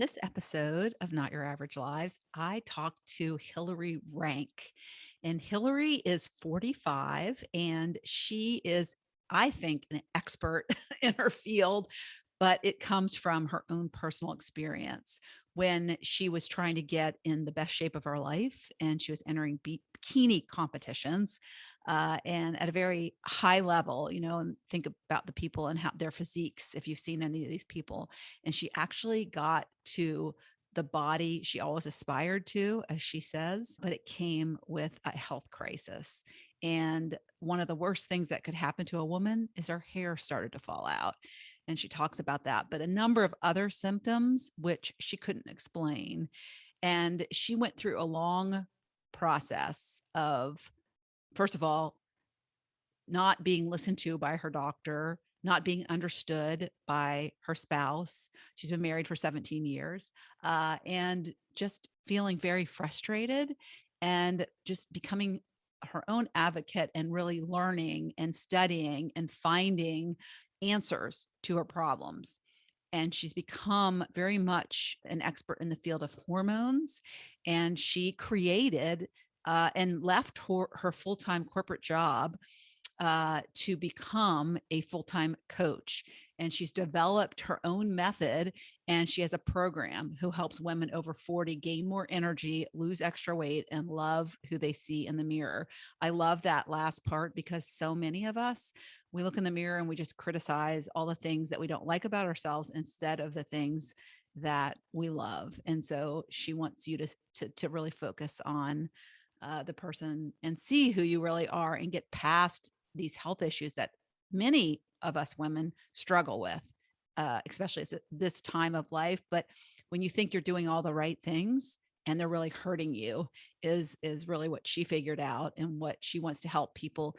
This episode of Not Your Average Lives, I talked to Hilary Rank. And Hilary is 45 and she is, I think, an expert in her field, but it comes from her own personal experience when she was trying to get in the best shape of her life and she was entering bikini competitions and at a very high level, and think about the people and how their physiques, if you've seen any of these people. And she actually got to the body she always aspired to, as she says, but it came with a health crisis. And one of the worst things that could happen to a woman is her hair started to fall out. And she talks about that, but a number of other symptoms which she couldn't explain. And she went through a long process of, first of all, not being listened to by her doctor, not being understood by her spouse. She's been married for 17 years, and just feeling very frustrated and just becoming her own advocate and really learning and studying and finding answers to her problems. And she's become very much an expert in the field of hormones. And she created and left her full-time corporate job to become a full-time coach. And she's developed her own method, and she has a program who helps women over 40 gain more energy, lose extra weight, and love who they see in the mirror. I love that last part because so many of us, we look in the mirror and we just criticize all the things that we don't like about ourselves instead of the things that we love. And so she wants you to really focus on the person and see who you really are and get past these health issues that many of us women struggle with, especially at this time of life. But when you think you're doing all the right things and they're really hurting you, is really what she figured out and what she wants to help people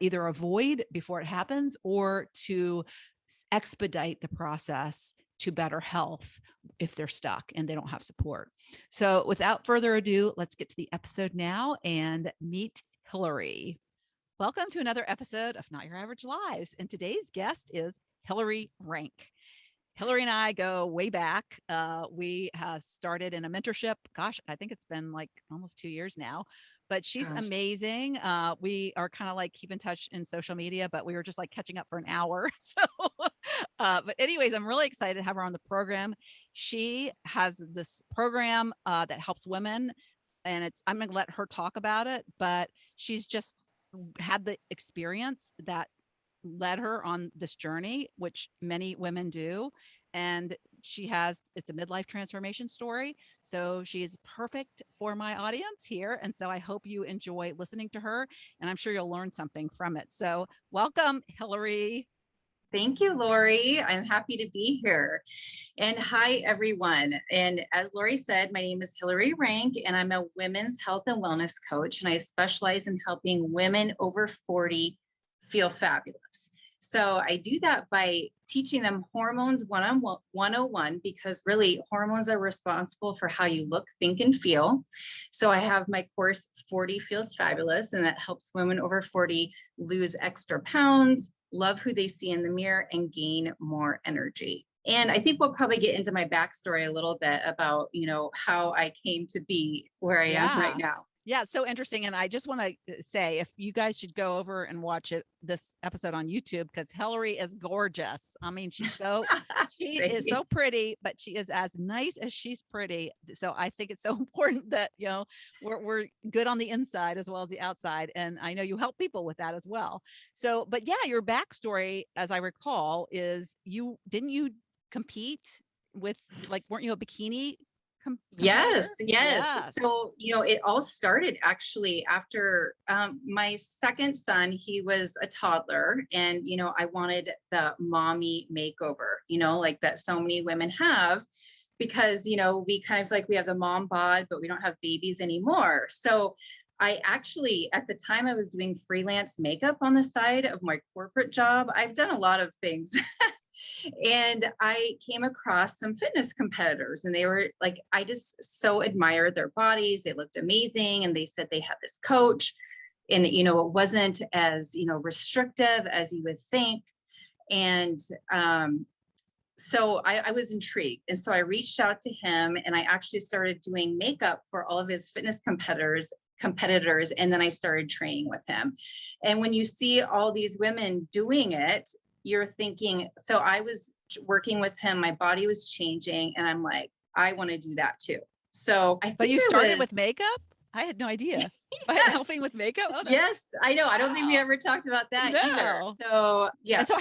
either avoid before it happens or to expedite the process to better health if they're stuck and they don't have support. So without further ado, let's get to the episode now and meet Hilary. Welcome to another episode of Not Your Average Lives. And today's guest is Hilary Rank. Hilary and I go way back. We have started in a mentorship. Gosh, I think it's been like almost 2 years now, but she's Gosh. amazing. We are kind of like keep in touch in social media, but we were just like catching up for an hour. So, but anyways, I'm really excited to have her on the program. She has this program that helps women, and I'm going to let her talk about it, but she's just had the experience that led her on this journey, which many women do. And it's a midlife transformation story. So she is perfect for my audience here. And so I hope you enjoy listening to her, and I'm sure you'll learn something from it. So welcome, Hilary. Thank you, Lori. I'm happy to be here. And hi, everyone. And as Lori said, my name is Hilary Rank, and I'm a women's health and wellness coach. And I specialize in helping women over 40 feel fabulous. So I do that by teaching them hormones 101, because really hormones are responsible for how you look, think, and feel. So I have my course 40 Feels Fabulous, and that helps women over 40 lose extra pounds, love who they see in the mirror, and gain more energy. And I think we'll probably get into my backstory a little bit about, how I came to be where I am right Yeah. now. Yeah, so interesting. And I just want to say, if you guys should go over and watch this episode on YouTube, because Hilary is gorgeous. I mean, she is so pretty, but she is as nice as she's pretty. So I think it's so important that, we're good on the inside as well as the outside. And I know you help people with that as well. So, but yeah, your backstory, as I recall, is didn't you compete with, like, weren't you a bikini competitor? Yes. Yes. So, it all started actually after my second son. He was a toddler, and, I wanted the mommy makeover, like that so many women have, because, we kind of like we have the mom bod, but we don't have babies anymore. So I actually, at the time, I was doing freelance makeup on the side of my corporate job. I've done a lot of things. And I came across some fitness competitors, and they were like, I just so admired their bodies. They looked amazing. And they said they had this coach, and, it wasn't as, restrictive as you would think. And so I was intrigued. And so I reached out to him and I actually started doing makeup for all of his fitness competitors. And then I started training with him. And when you see all these women doing it, you're thinking, so I was working with him, my body was changing, and I'm like, I want to do that too. So I But think you I started was, with makeup? I had no idea. By yes, helping with makeup? Oh, that's yes, I know. I don't think we wow. ever talked about that either. No. So And yeah, so so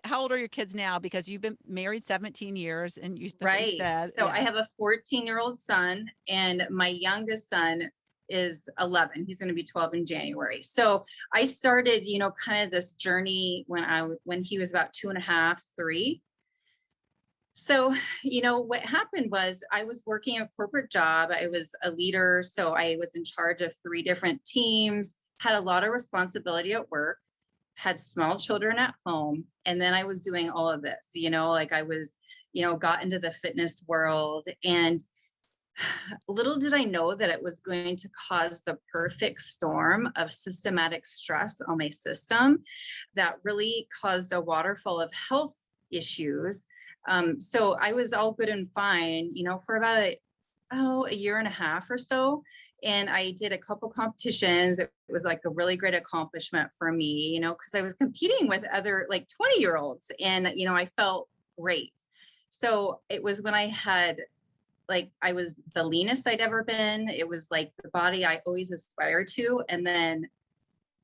how old are your kids now? Because you've been married 17 years and that's what you right. said. So I Yeah. have a 14-year-old son, and my youngest son is 11. He's going to be 12 in January. So I started, kind of this journey when he was about 2.5, 3. So, what happened was I was working a corporate job. I was a leader. So I was in charge of 3 different teams, had a lot of responsibility at work, had small children at home. And then I was doing all of this, like I was, got into the fitness world. And little did I know that it was going to cause the perfect storm of systematic stress on my system that really caused a waterfall of health issues. So I was all good and fine, for about a year and a half or so. And I did a couple competitions. It was like a really great accomplishment for me, because I was competing with other like 20-year-olds, and, I felt great. So it was when I had, like, I was the leanest I'd ever been. It was like the body I always aspired to. And then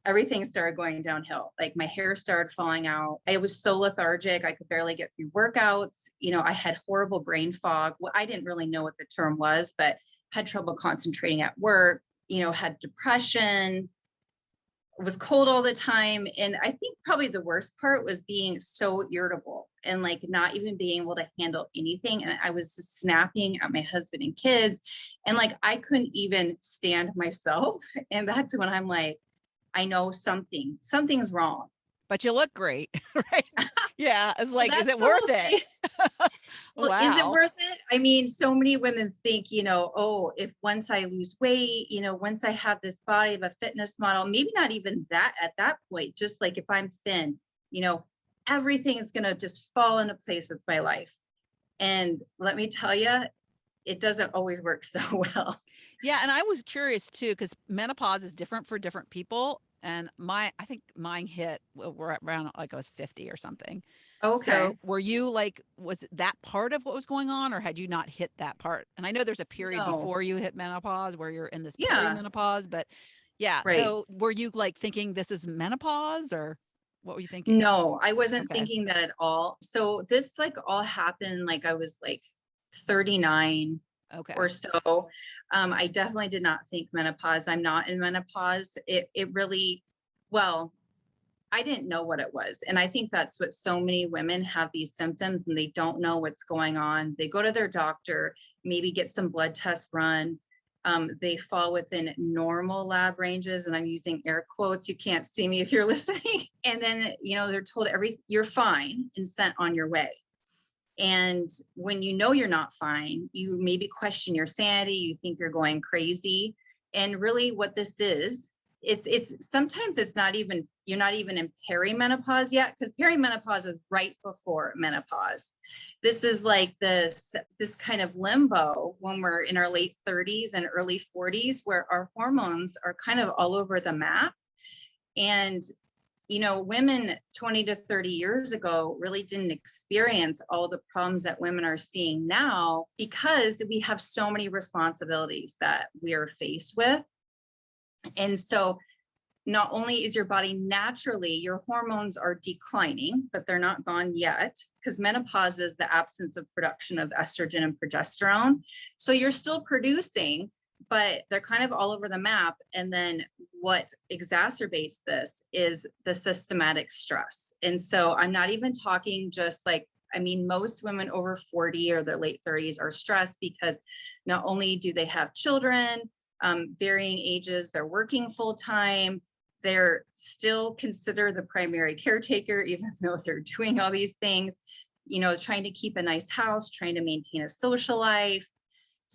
everything started going downhill. Like my hair started falling out. I was so lethargic. I could barely get through workouts. I had horrible brain fog. Well, I didn't really know what the term was, but had trouble concentrating at work, had depression, was cold all the time. And I think probably the worst part was being so irritable and like not even being able to handle anything. And I was just snapping at my husband and kids. And like I couldn't even stand myself. And that's when I'm like, I know something's wrong. But you look great, right? Yeah. It's Well, like, is that's it worth it? probably, well, is it Wow. worth it? I mean, so many women think, oh, if once I lose weight, once I have this body of a fitness model, maybe not even that at that point, just like if I'm thin, everything is going to just fall into place with my life. And let me tell you, it doesn't always work so well. Yeah, and I was curious too, because menopause is different for different people. And I think mine hit we're around like I was 50 or something. Okay. So were you like, was that part of what was going on, or had you not hit that part? And I know there's a period No. before you hit menopause where you're in this Yeah. perimenopause, but yeah. Right. So were you like thinking this is menopause, or what were you thinking? No, I wasn't Okay. thinking that at all. So this like all happened like I was like 39 or Okay. so. I definitely did not think menopause. I'm not in menopause. It really, well, I didn't know what it was. And I think that's what so many women have these symptoms and they don't know what's going on. They go to their doctor, maybe get some blood tests run. They fall within normal lab ranges. And I'm using air quotes. You can't see me if you're listening. And then, they're told you're fine and sent on your way. And when you're not fine, you maybe question your sanity, you think you're going crazy. And really what this is, it's sometimes it's not even, you're not even in perimenopause yet, because perimenopause is right before menopause. This is like this kind of limbo when we're in our late 30s and early 40s, where our hormones are kind of all over the map. And women 20 to 30 years ago really didn't experience all the problems that women are seeing now, because we have so many responsibilities that we are faced with. And so not only is your body naturally, your hormones are declining, but they're not gone yet, because menopause is the absence of production of estrogen and progesterone. So you're still producing, but they're kind of all over the map. And then what exacerbates this is the systematic stress. And so I'm not even talking just like, I mean, most women over 40 or their late 30s are stressed because not only do they have children, varying ages, they're working full time, they're still considered the primary caretaker, even though they're doing all these things, trying to keep a nice house, trying to maintain a social life.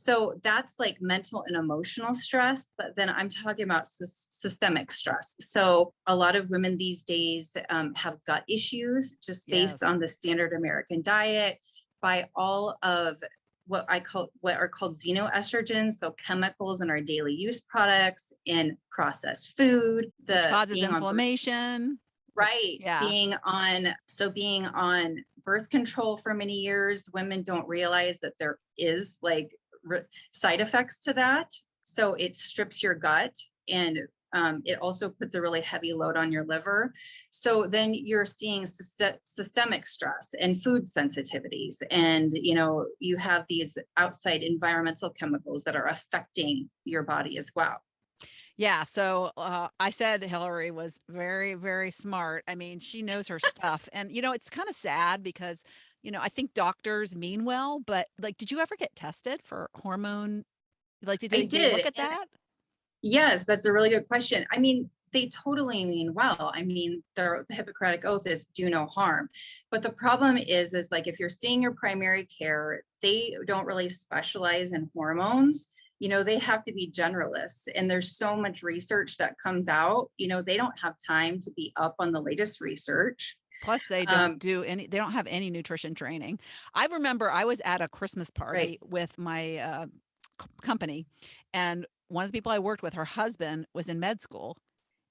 So that's like mental and emotional stress, but then I'm talking about systemic stress. So a lot of women these days have gut issues just based on Yes. the standard American diet, by all of what are called xenoestrogens, so chemicals in our daily use products, in processed food, Which the causes being on inflammation, which, right, yeah. being on birth control for many years, women don't realize that there is like side effects to that. So it strips your gut, and it also puts a really heavy load on your liver. So then you're seeing systemic stress and food sensitivities, and you have these outside environmental chemicals that are affecting your body as well. Yeah, so, I said Hillary was very, very smart. I mean, she knows her stuff, and, it's kinda sad because, I think doctors mean well, but, like, did you ever get tested for hormone like, did I they look did, at and that? yes, that's a really good question. I mean, they totally mean well. I mean, the Hippocratic Oath is do no harm. But the problem is like if you're seeing your primary care, they don't really specialize in hormones. They have to be generalists. And there's so much research that comes out, they don't have time to be up on the latest research. Plus, Um, they don't have any nutrition training. I remember I was at a Christmas right. party with my, company, and one of the people I worked with, her husband was in med school,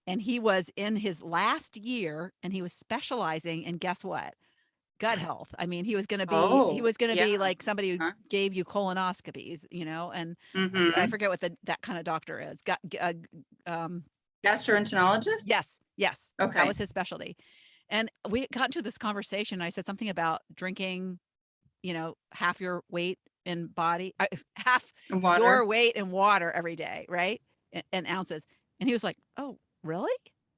and he was in his last year, and he was specializing in, guess what? Gut health. I mean, he Oh, was gonna be yeah. like somebody who Huh? gave you colonoscopies, and I Mm-hmm. forget what that kind of doctor is. Um, Gastroenterologist? yes, yes, that Okay. was his specialty. And we got into this conversation. I said something about drinking, half your weight in body, half your Water. weight in water every day, right? In ounces. And he was like, "Oh, really?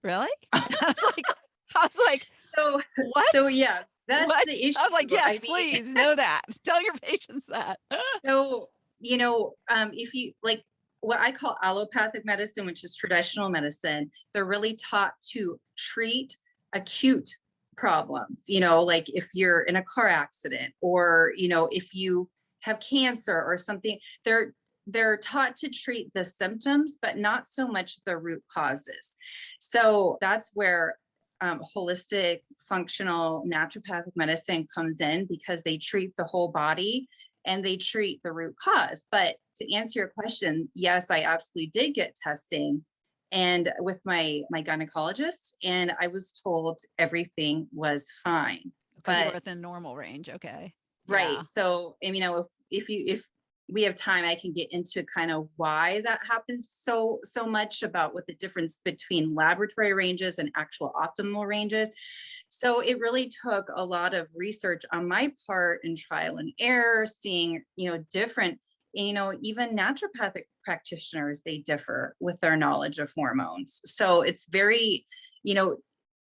Really?" And I was like, So, so "What? yeah, that's What?" the I was like, issue. "Yes, I mean, please know that. Tell your patients that." so, if you like what I call allopathic medicine, which is traditional medicine, they're really taught to treat acute problems, like if you're in a car accident, or, if you have cancer or something, they're taught to treat the symptoms, but not so much the root causes. So that's where holistic, functional, naturopathic medicine comes in, because they treat the whole body and they treat the root cause. But to answer your question, yes, I absolutely did get testing, and with my gynecologist, and I was told everything was fine. Because you were But within normal range. Okay. Yeah. right. So, if we have time, I can get into kind of why that happens so much, about what the difference between laboratory ranges and actual optimal ranges. So it really took a lot of research on my part, and trial and error, seeing, different, even naturopathic practitioners, they differ with their knowledge of hormones. So it's very, you know,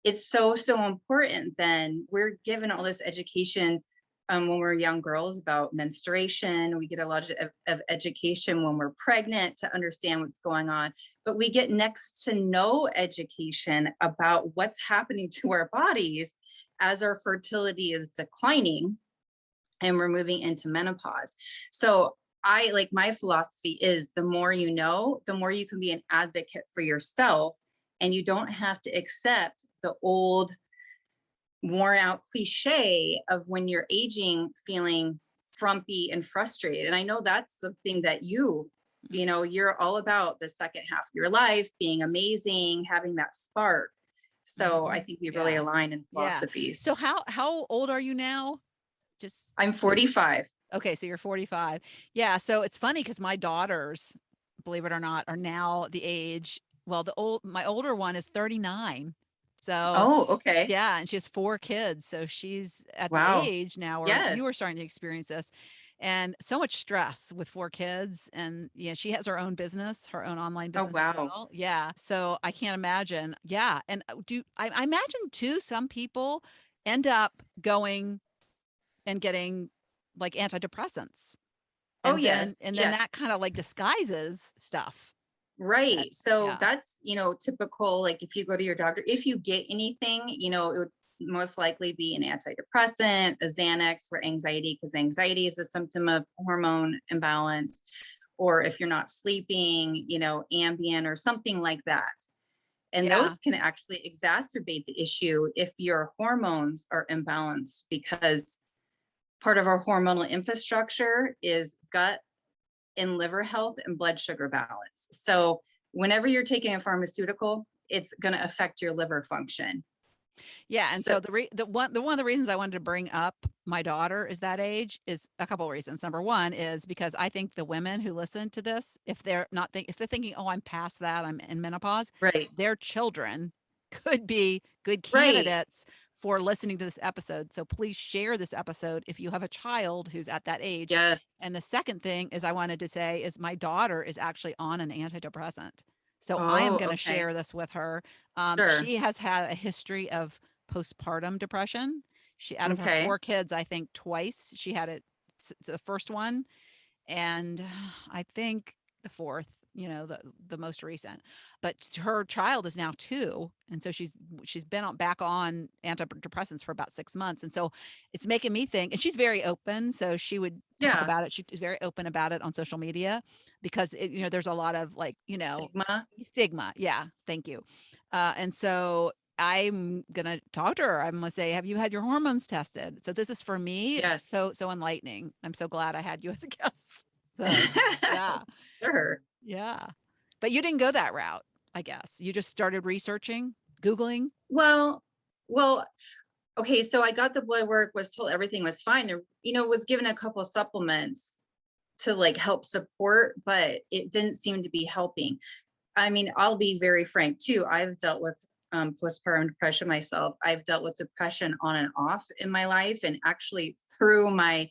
it's so important. Then we're given all this education when we're young girls about menstruation. We get a lot of education when we're pregnant to understand what's going on, but we get next to no education about what's happening to our bodies as our fertility is declining and we're moving into menopause. So I like, my philosophy is the more you know, the more you can be an advocate for yourself, and you don't have to accept the old worn out cliche of when you're aging feeling frumpy and frustrated. And I know that's something that you're all about the second half of your life being amazing, having that spark. So I Mhm. think we really Yeah. align in Yeah. philosophies. So how old are you now? Just I'm 45. Okay, so you're 45. Yeah, so it's funny because my daughters, believe it or not, are now the age, well, my older one is 39. So, Oh, okay. yeah, and she has 4 kids. So she's at the Wow. age now where you Yes. are starting to experience this, and so much stress with 4 kids. And yeah, she has her own business, her own online Oh, business as wow. well. Yeah. So I can't imagine. Yeah. And I imagine too, some people end up going and getting like antidepressants. Oh, And yes. then Yes. that kind of like disguises stuff. Right. So Yeah. that's, typical. Like if you go to your doctor, if you get anything, most likely be an antidepressant, a Xanax for anxiety, because anxiety is a symptom of hormone imbalance. Or if you're not sleeping, Ambien or something like that. And Yeah. those can actually exacerbate the issue if your hormones are imbalanced, because part of our hormonal infrastructure is gut and liver health and blood sugar balance. So whenever you're taking a pharmaceutical, it's going to affect your liver function. Yeah, and So, so one of the reasons I wanted to bring up my daughter is that age is a couple of reasons. Number one is because I think the women who listen to this, if they're thinking, oh, I'm past that, I'm in menopause, right, their children could be good right. candidates for listening to this episode. So please share this episode if you have a child who's at that age. Yes. And the second thing is I wanted to say is my daughter is actually on an antidepressant. So I am Oh, going to okay. share this with her. Sure. She has had a history of postpartum depression. She out of her Okay. 4 kids, I think twice she had it the first one and I think the fourth, the most recent. But her child is now 2, and so she's been back on antidepressants for about 6 months, and so it's making me think. And she's very open, so she would talk Yeah. about it. She is very open about it on social media because there's a lot of like Stigma. stigma. Yeah, thank you. And so I'm gonna talk to her. I'm gonna say, "Have you had your hormones tested?" So this is for me Yes. so enlightening. I'm so glad I had you as a guest. So yeah, Sure. yeah. But you didn't go that route, I guess. You just started researching, Googling. Well, well, okay. So I got the blood work, was told everything was fine. And, was given a couple of supplements to like help support, but it didn't seem to be helping. I mean, I'll be very frank too. I've dealt with postpartum depression myself. I've dealt with depression on and off in my life. And actually through my,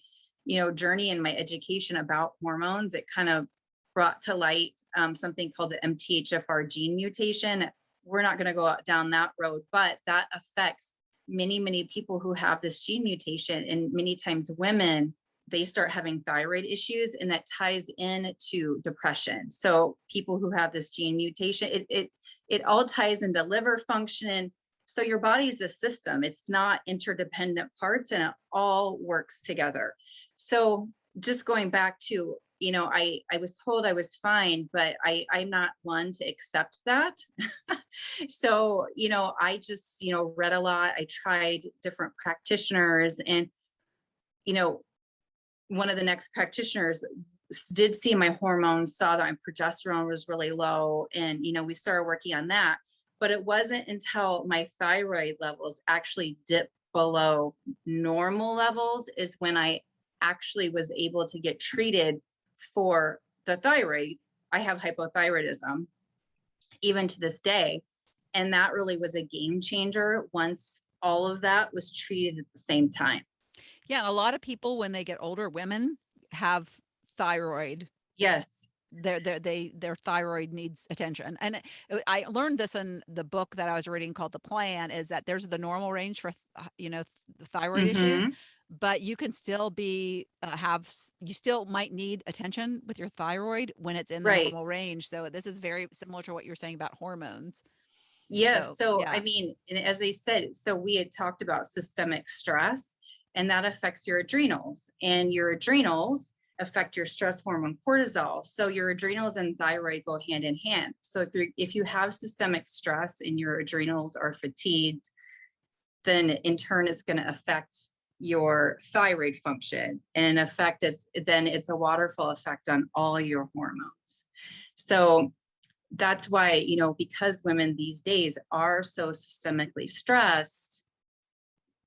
journey and my education about hormones, it kind of brought to light something called the MTHFR gene mutation. We're not going to go down that road, but that affects many, many people who have this gene mutation. And many times women, they start having thyroid issues, and that ties into depression. So people who have this gene mutation, it all ties into liver function. So your body is a system. It's not interdependent parts, and it all works together. So just going back to, I was told I was fine, but I'm not one to accept that. So, I just, read a lot. I tried different practitioners, and, you know, one of the next practitioners did see my hormones, saw that my progesterone was really low. And, we started working on that. But it wasn't until my thyroid levels actually dipped below normal levels is when I actually was able to get treated for the thyroid. I have hypothyroidism even to this day. And that really was a game changer once all of that was treated at the same time. Yeah, a lot of people when they get older, women have thyroid. Yes. Their thyroid needs attention. And I learned this in the book that I was reading called The Plan, is that there's the normal range for the thyroid issues, Mm-hmm. but you can still be you still might need attention with your thyroid when it's in the Right. normal range. So this is very similar to what you're saying about hormones. Yes. So So, I yeah. mean, and as I said, so we had talked about systemic stress, and that affects your adrenals, and your adrenals affect your stress hormone cortisol. So your adrenals and thyroid go hand in hand. So if you have systemic stress and your adrenals are fatigued, then in turn it's going to affect your thyroid function. And in effect, it's a waterfall effect on all your hormones. So that's why, because women these days are so systemically stressed,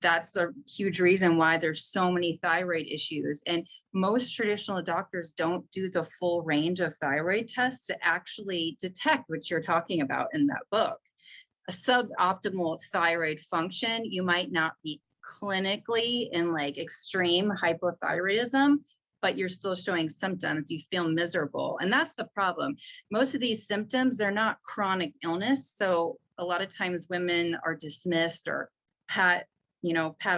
that's a huge reason why there's so many thyroid issues. And most traditional doctors don't do the full range of thyroid tests to actually detect what you're talking about in that book. A suboptimal thyroid function, you might not be clinically in like extreme hypothyroidism, but you're still showing symptoms. You feel miserable. And that's the problem. Most of these symptoms, they're not chronic illness. So a lot of times women are dismissed or pat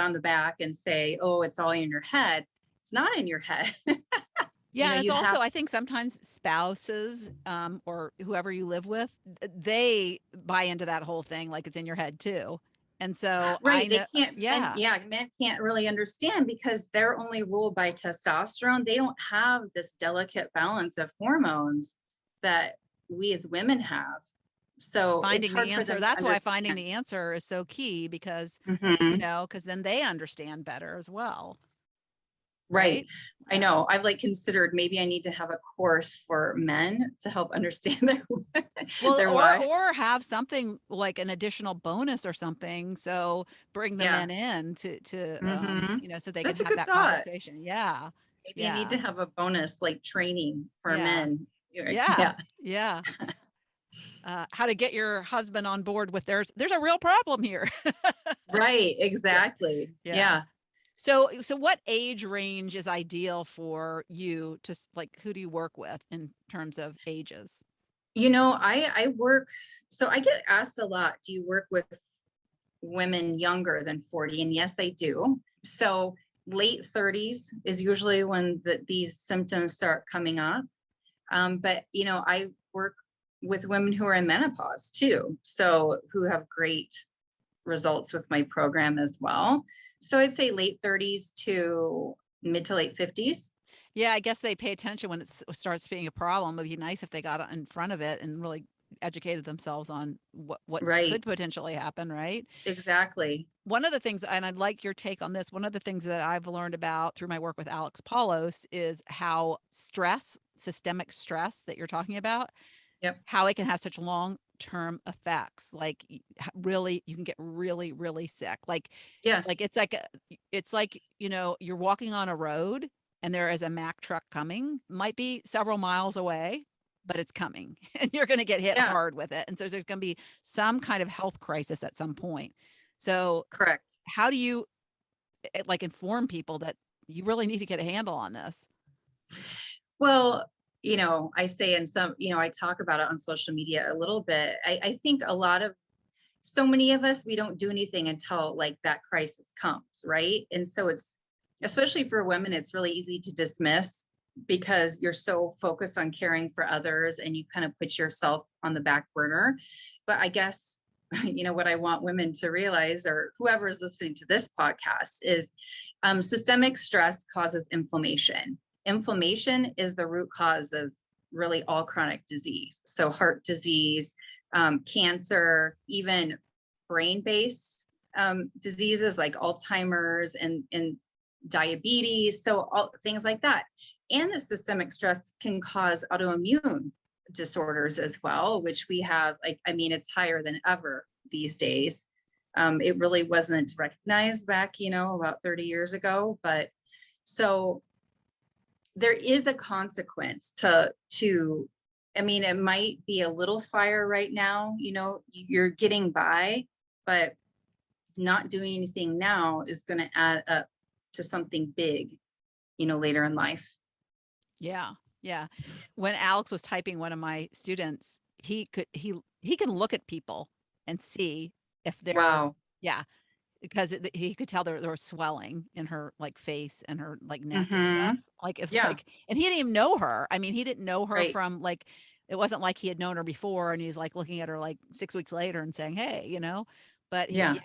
on the back and say, oh, it's all in your head. It's not in your head. Yeah, and it's You also have, I think sometimes spouses, or whoever you live with, they buy into that whole thing like it's in your head too. And so I Right. They know, can't, men, yeah, yeah, men can't really understand because they're only ruled by testosterone. They don't have this delicate balance of hormones that we as women have. So it's finding the hard for answer. them to That's why finding understand. the answer is so key because, Mhm. because then they understand better as well, Right. right? I Yeah. know. I've like considered maybe I need to have a course for men to help understand Well, their or wife. or have something like an additional bonus or something. So bring the Yeah. men in to Hmm. so they can That's a have good that thought. conversation. Yeah. Maybe I need Yeah. to have a bonus like training for Yeah. men. Yeah. Yeah. Yeah. How to get your husband on board with there's a real problem here. Right. Yeah. Exactly. Yeah. Yeah. So what age range is ideal for you to like who do you work with in terms of ages? I work, so I get asked a lot, do you work with women younger than 40? And yes, I do. So late 30s is usually when these symptoms start coming up. But I work with women who are in menopause too, so who have great results with my program as well. So I'd say late 30s to mid to late 50s. Yeah, I guess they pay attention when it starts being a problem. It'd be nice if they got in front of it and really educated themselves on what Right. could potentially happen, right? Exactly. One of the things, and I'd like your take on this, one of the things that I've learned about through my work with Alex Paulos is how stress, systemic stress that you're talking about, Yep. how it can have such long-term effects. Like really, you can get really, really sick. Like Yes. it's like, you're walking on a road and there is a Mack truck coming, might be several miles away, but it's coming and you're going to get hit Yeah. hard with it. And so there's going to be some kind of health crisis at some point. So Correct. how do you like inform people that you really need to get a handle on this? Well, I say in some, I talk about it on social media a little bit. I think so many of us, we don't do anything until like that crisis comes, right? And so especially for women, it's really easy to dismiss because you're so focused on caring for others and you kind of put yourself on the back burner. But I guess, what I want women to realize, or whoever is listening to this podcast, is systemic stress causes inflammation. Inflammation is the root cause of really all chronic disease. So heart disease, cancer, even brain-based diseases like Alzheimer's and diabetes. So all things like that. And the systemic stress can cause autoimmune disorders as well, which we have, like, I mean, it's higher than ever these days. It really wasn't recognized back, about 30 years ago. But so there is a consequence to I mean, it might be a little fire right now, you're getting by, but not doing anything now is going to add up to something big, later in life. Yeah. Yeah. When Alex was typing one of my students, he can look at people and see if they're Wow. yeah, because he could tell there was swelling in her like face and her like neck and stuff. Mm-hmm. Like it's Yeah. like, and he didn't even know her. I mean, he didn't know her Right. from like it wasn't like he had known her before and he's like looking at her like 6 weeks later and saying, "Hey," But Yeah.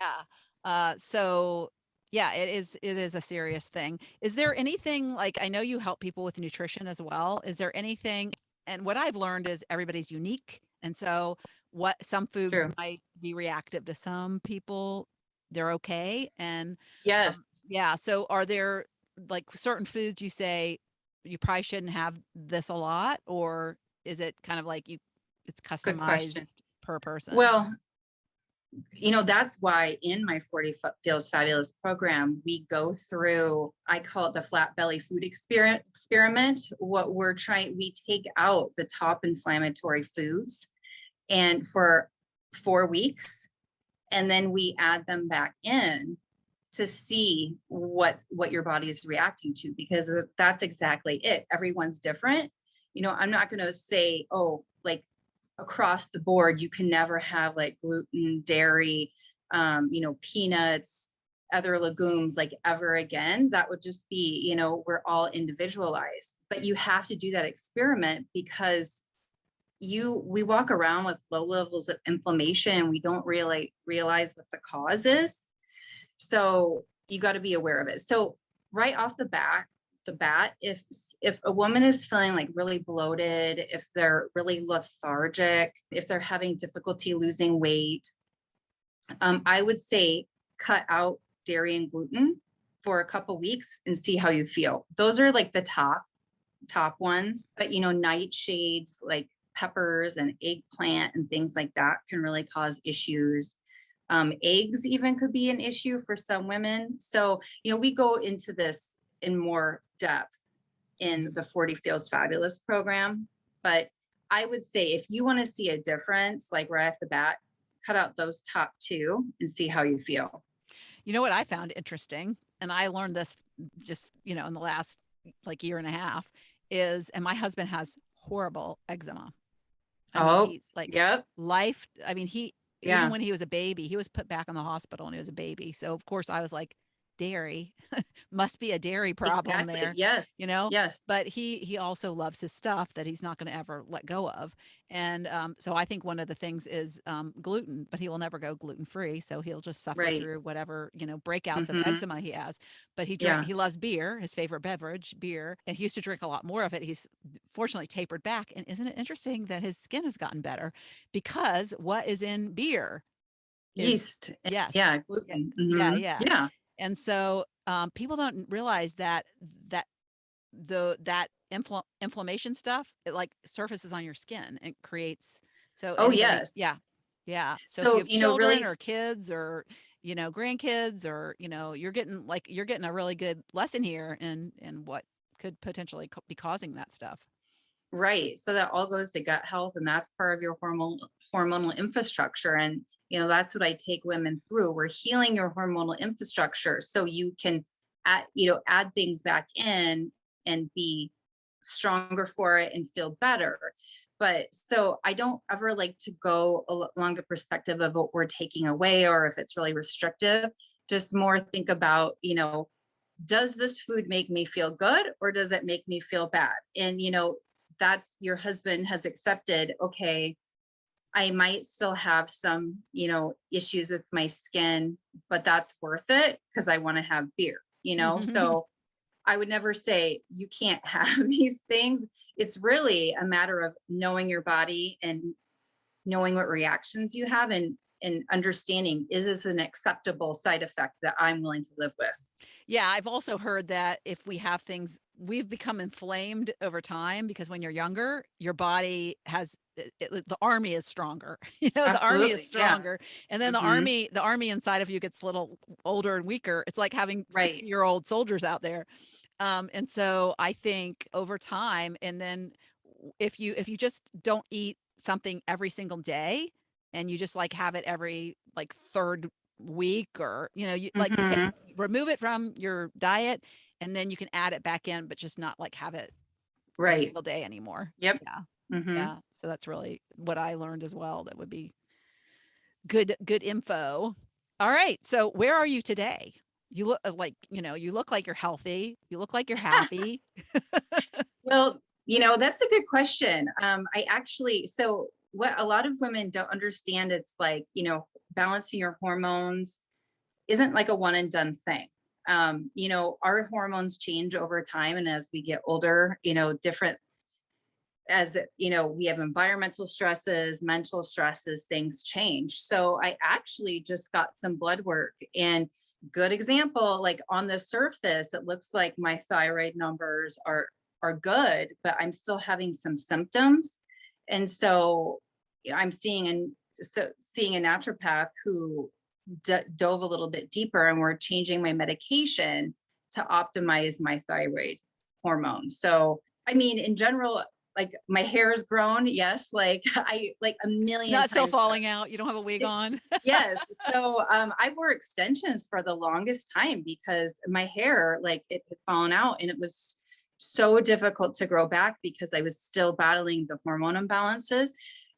yeah. So yeah, it is a serious thing. Is there anything like I know you help people with nutrition as well. Is there anything and what I've learned is everybody's unique. And so what some foods True. might be reactive to some people, they're okay. And Yes. yeah, so are there like certain foods you say you probably shouldn't have this a lot, or is it kind of like it's Good question. customized per person? Well, that's why in my 40 Feels Fabulous program, we go through, I call it the flat belly food experiment. What we take out the top inflammatory foods and for 4 weeks, and then we add them back in to see what your body is reacting to, because that's exactly it. Everyone's different. I'm not going to say, oh, like across the board, you can never have like gluten, dairy, peanuts, other legumes like ever again. That would just be, we're all individualized, but you have to do that experiment because we walk around with low levels of inflammation and we don't really realize what the cause is. So you got to be aware of it. So right off the bat, if a woman is feeling like really bloated, if they're really lethargic, if they're having difficulty losing weight, I would say cut out dairy and gluten for a couple weeks and see how you feel. Those are like the top ones, but nightshades like peppers and eggplant and things like that can really cause issues. Eggs even could be an issue for some women. So, we go into this in more depth in the 40 Feels Fabulous program. But I would say if you want to see a difference, like right off the bat, cut out those top two and see how you feel. You know what I found interesting, and I learned this just, in the last like year and a half is, and my husband has horrible eczema. I mean, Oh, he's like yep. life. I mean, even Yeah, when he was a baby, he was put back in the hospital when he was a baby. So of course I was like, dairy must be a dairy problem exactly. there, Yes. you know? Yes. But he also loves his stuff that he's not going to ever let go of. And so I think one of the things is gluten, but he will never go gluten free. So he'll just suffer Right. through whatever, breakouts of Hmm. eczema he has. But Yeah. he loves beer, his favorite beverage, beer. And he used to drink a lot more of it. He's fortunately tapered back. And isn't it interesting that his skin has gotten better because what is in beer is Yeast. yes. Yeah. Yeah, Gluten. yeah, Hmm. yeah. Yeah. And so people don't realize that that inflammation stuff, it like surfaces on your skin and creates, so Oh, anybody, yes. yeah, yeah. So if you So, have children really, or kids or grandkids, or you're getting a really good lesson here in what could potentially be causing that stuff. right. So that all goes to gut health, and that's part of your hormonal infrastructure. And that's what I take women through. We're healing your hormonal infrastructure so you can add things back in and be stronger for it and feel better. But so I don't ever like to go along the perspective of what we're taking away or if it's really restrictive. Just more think about, does this food make me feel good or does it make me feel bad? And that's your husband has accepted, okay, I might still have some, issues with my skin, but that's worth it because I want to have beer. So I would never say you can't have these things. It's really a matter of knowing your body and knowing what reactions you have and understanding, is this an acceptable side effect that I'm willing to live with? Yeah, I've also heard that if we have things, we've become inflamed over time because when you're younger, your body has the army is stronger. The army is Absolutely. Yeah. stronger. And then Hmm. the army inside of you gets a little older and weaker. It's like having Right. 60-year-old soldiers out there. And so I think over time, and then if you just don't eat something every single day, and you just like have it every like third week, or you like Hmm. remove it from your diet, and then you can add it back in, but just not like have it every Right. single day anymore. Yep. Yeah. Hmm. Yeah. So that's really what I learned as well. That would be good info. All right. So where are you today? You look like, you look like you're healthy. You look like you're happy. Well, that's a good question. I actually, so what a lot of women don't understand, it's like, balancing your hormones isn't like a one and done thing. Our hormones change over time. And as we get older, different, as we have environmental stresses, mental stresses, things change. So I actually just got some blood work, and good example, like on the surface it looks like my thyroid numbers are good, but I'm still having some symptoms. And so I'm seeing a naturopath who dove a little bit deeper, and we're changing my medication to optimize my thyroid hormone. So I mean, in general, like my hair has grown. Yes. Like I like a It's million not still times better. falling out. You don't have a wig on. Yes. So I wore extensions for the longest time because my hair, like it had fallen out and it was so difficult to grow back because I was still battling the hormone imbalances.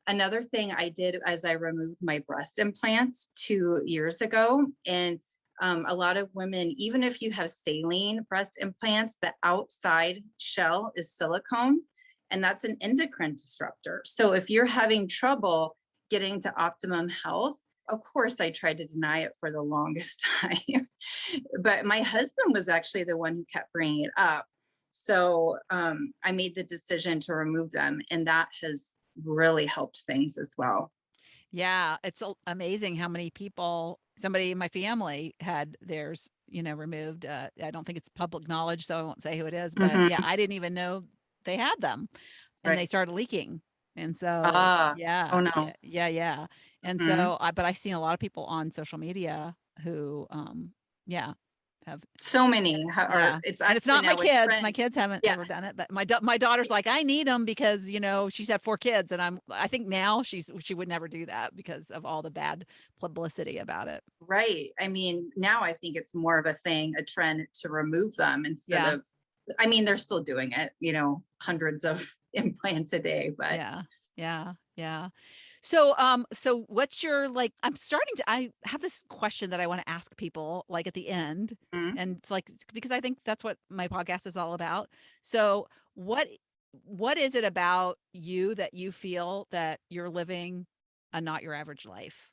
Another thing I did as I removed my breast implants 2 years ago, and a lot of women, even if you have saline breast implants, the outside shell is silicone. and that's an endocrine disruptor. So if you're having trouble getting to optimum health, of course, I tried to deny it for the longest time. But my husband was actually the one who kept bringing it up. So I made the decision to remove them, and that has really helped things as well. Yeah, it's amazing how many people, somebody in my family had theirs, removed. I don't think it's public knowledge, so I won't say who it is, but yeah, Hmm. I didn't even know they had them, and they Right. started leaking. And so, Ah, oh yeah, no. yeah, yeah, yeah. And Hmm. so, but I've seen a lot of people on social media who, yeah, have, So and many yeah, it's and it's actually not my now a kids. My trend. kids haven't Yeah. ever done it, but my daughter's like, I need them because she's had 4 kids, and I think now she would never do that because of all the bad publicity about it. Right. I mean, now I think it's more of a thing, a trend to remove them instead Yeah, of, I mean, they're still doing it, hundreds of implants a day, but yeah, yeah, yeah. So what's your, like, I have this question that I want to ask people, like, at the end, mm, and it's like, because I think that's what my podcast is all about. So what what is it about you that you feel that you're living a not your average life?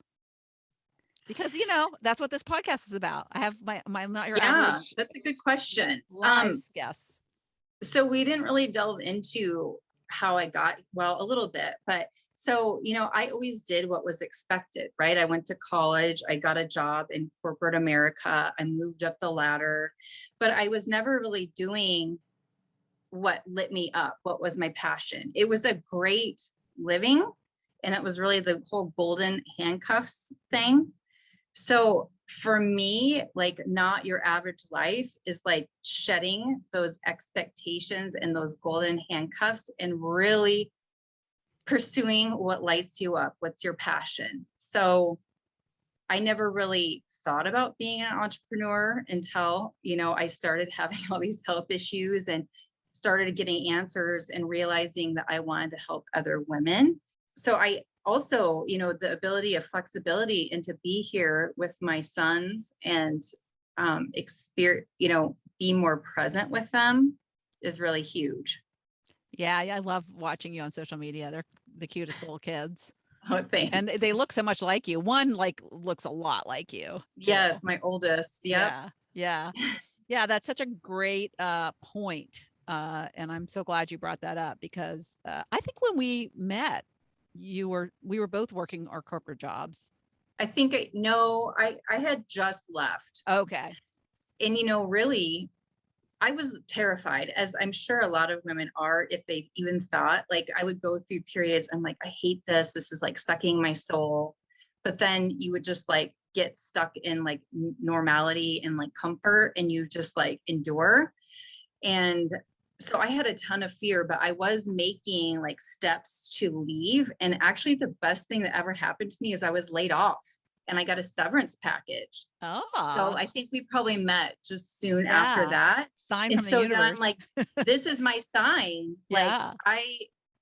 Because that's what this podcast is about. I have my not your yeah, average that's a good question. lives guests. So we didn't really delve into how I got, well, a little bit, but so, I always did what was expected, right? I went to college, I got a job in corporate America, I moved up the ladder, but I was never really doing what lit me up, what was my passion. It was a great living, and it was really the whole golden handcuffs thing. So for me, like, not your average life is like shedding those expectations and those golden handcuffs and really pursuing what lights you up, what's your passion. So I never really thought about being an entrepreneur until, I started having all these health issues and started getting answers and realizing that I wanted to help other women. So I also, the ability of flexibility and to be here with my sons and experience, be more present with them is really huge. Yeah, yeah, I love watching you on social media. They're the cutest little kids. Oh, And thanks. they look so much like you. One, like, looks a lot like you too. Yes, my oldest. Yep. Yeah, yeah. Yeah, that's such a great point. And I'm so glad you brought that up because I think when we met, we were both working our corporate jobs. I think no, I had just left. Okay. And really, I was terrified, as I'm sure a lot of women are, if they even thought. Like, I would go through periods, I'm like, I hate this. This is like sucking my soul. But then you would just like get stuck in like normality and like comfort, and you just like endure. And so I had a ton of fear, but I was making like steps to leave. And actually, the best thing that ever happened to me is I was laid off and I got a severance package. So Oh, I think we probably met just soon after yeah. that. Sign And from the so then I'm universe. like, this is my sign. Like, Yeah.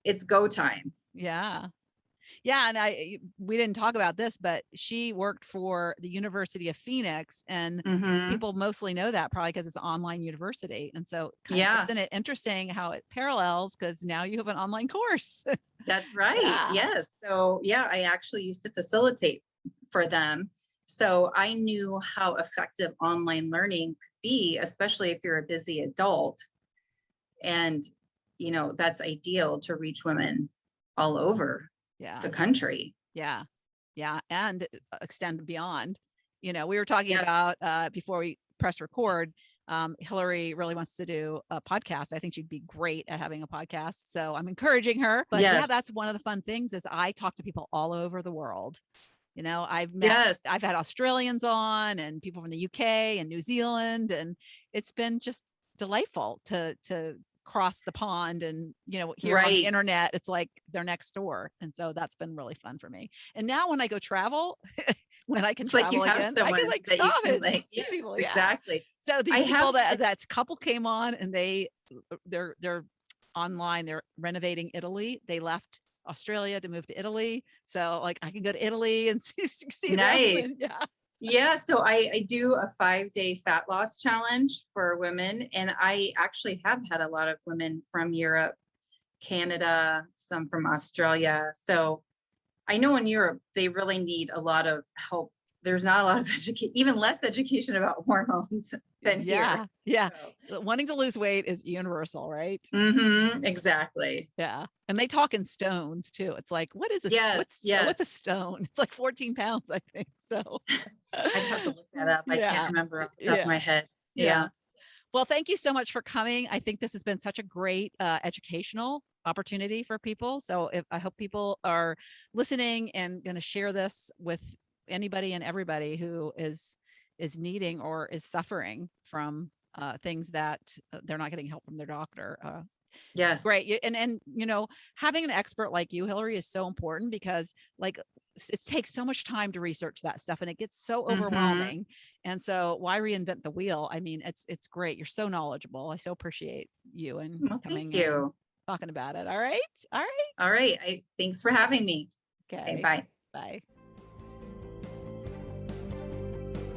it's go time. Yeah. Yeah, and we didn't talk about this, but she worked for the University of Phoenix, and Hmm. people mostly know that probably because it's an online university. And so, Yeah, isn't it interesting how it parallels? Because now you have an online course. that's right. Yeah, Yes. So yeah, I actually used to facilitate for them. So I knew how effective online learning could be, especially if you're a busy adult. And, that's ideal to reach women all over the yeah, country. yeah, yeah, and extend beyond. We were talking Yes. about before we press record. Hilary really wants to do a podcast. I think she'd be great at having a podcast. So I'm encouraging her. But yeah, Yes. that's one of the fun things is I talk to people all over the world. Yes. I've had Australians on and people from the UK and New Zealand, and it's been just delightful to cross the pond and, here on the Right. internet, it's like they're next door. And so that's been really fun for me. And now when I go travel, when I can It's like you travel have again, I can someone like that you stop can it, like, see yes, people. Yeah. exactly. So I these have, people that couple came on and they're online, they're renovating Italy. They left Australia to move to Italy. So like I can go to Italy and see them. nice. And yeah. Yeah, so I do a 5-day fat loss challenge for women, and I actually have had a lot of women from Europe Canada, some from Australia. So I know in Europe, they really need a lot of help. There's not a lot of education, even less education about hormones than here. Yeah. Yeah. So, Wanting to lose weight is universal, right? exactly. Yeah. And they talk in stones too. It's like, what is this? Yes, What's a yes. stone? It's like 14 pounds, I think. So I'd have to look that up. I can't yeah. remember off the top of Yeah. my head. Yeah. Yeah. Well, thank you so much for coming. I think this has been such a great educational opportunity for people. So if I hope people are listening and going to share this with anybody and everybody who is needing or is suffering from things that they're not getting help from their doctor. It's Yes. great. And having an expert like you, Hilary, is so important because like it takes so much time to research that stuff and it gets so Hmm. overwhelming. And so why reinvent the wheel? I mean, it's great. You're so knowledgeable. I so appreciate you and Well, thank coming in and you. talking about it. All right. All right. All right. Thanks for having me. Okay, Okay. bye. Bye.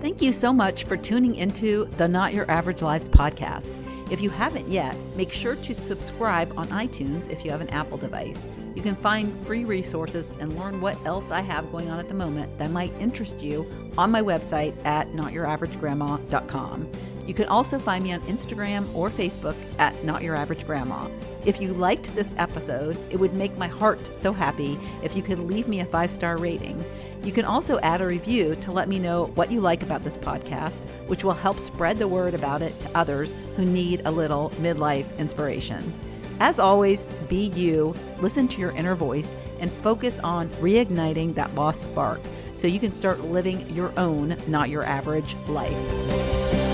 Thank you so much for tuning into the Not Your Average Lives podcast. If you haven't yet, make sure to subscribe on iTunes if you have an Apple device. You can find free resources and learn what else I have going on at the moment that might interest you on my website at notyouraveragegrandma.com. You can also find me on Instagram or Facebook at Not Your Average Grandma. If you liked this episode, it would make my heart so happy if you could leave me a 5-star rating. You can also add a review to let me know what you like about this podcast, which will help spread the word about it to others who need a little midlife inspiration. As always, be you, listen to your inner voice, and focus on reigniting that lost spark so you can start living your own, not your average life.